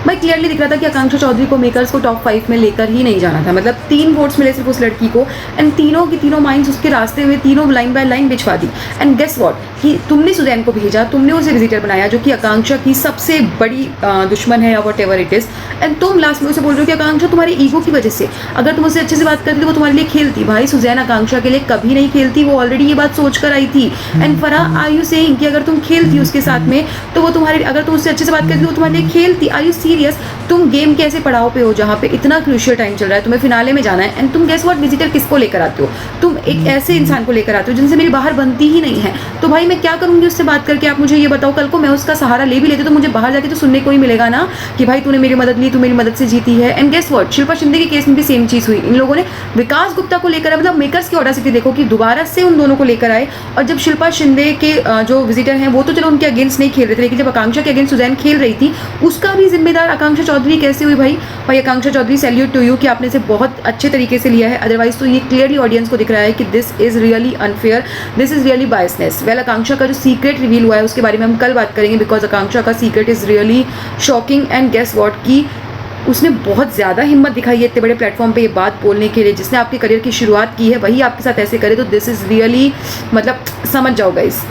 भाई क्लियरली दिख रहा था कि आकांक्षा चौधरी को मेकर्स को टॉप 5 में लेकर ही नहीं जाना था। मतलब 3 वोट्स मिले सिर्फ उस लड़की को, एंड तीनों की तीनों माइंड्स उसके रास्ते में तीनों लाइन बाय लाइन बिछवा दी। एंड गेस व्हाट कि तुमने सुजैन को भेजा, तुमने उसे विजिटर बनाया जो कि आकांक्षा की सबसे बड़ी दुश्मन है या what ever it is, and तुम लास्ट में उसे बोल रहे हो कि आकांक्षा तुम्हारी ईगो की वजह से, अगर तुम उससे अच्छे से बात करती तो वो तुम्हारे लिए खेलती। भाई सुजैन आकांक्षा के लिए कभी नहीं खेलती, वो ऑलरेडी ये बात सोच कर आई थी। And Farah are you saying कि अगर तुम खेलती उसके साथ में तो वो तुम्हारे, अगर तुम उससे अच्छे से बात करती तो वो तुम्हारे लिए खेलती। Are you serious? तुम गेम के ऐसे पड़ाव पे हो जहाँ पे इतना क्रूशियल टाइम चल रहा है, तुम्हें फिनाले में जाना है, एंड तुम गेस व्हाट विजिटर किसको लेकर आते हो? तुम एक ऐसे इंसान को लेकर आते हो जिनसे मेरी बाहर बनती ही नहीं है। तो भाई मैं क्या करूंगी उससे बात करके? आप मुझे ये बताओ। कल को मैं उसका सहारा ले भी लेती तो मुझे बाहर जाके तो सुनने को ही मिलेगा ना कि भाई तूने मेरी मदद ली, तू मेरी मदद से जीती है। And guess what, Shilpa Shinde के केस में भी सेम चीज़ हुई। इन लोगों ने विकास गुप्ता को लेकर, मतलब मेकर्स की ऑडासिटी देखो कि दोबारा से उन दोनों को लेकर आए। और जब शिल्पा शिंदे के जो विजिटर हैं वो तो चलो उनके अगेंस्ट नहीं खेल रहे थे, लेकिन जब आकांक्षा के अगेंस्ट सुजैन खेल रही थी उसका भी जिम्मेदार आकांक्षा चौधरी कैसे हुई? भाई आकांक्षा चौधरी, सैल्यूट टू यू कि आपने इसे बहुत अच्छे तरीके से लिया है। अदरवाइज तो ये क्लियरली ऑडियंस को दिख रहा है कि this is really unfair, this is really biasness. Well, Akanksha का जो सीक्रेट रिवील हुआ है उसके बारे में हम कल बात करेंगे, बिकॉज आकांक्षा का secret is really shocking. And guess what कि उसने बहुत ज़्यादा हिम्मत दिखाई है इतने बड़े प्लेटफॉर्म पे ये बात बोलने के लिए। जिसने आपके करियर की शुरुआत की है वही आपके साथ ऐसे करे तो दिस इज़ रियली, मतलब समझ जाओ गाइस।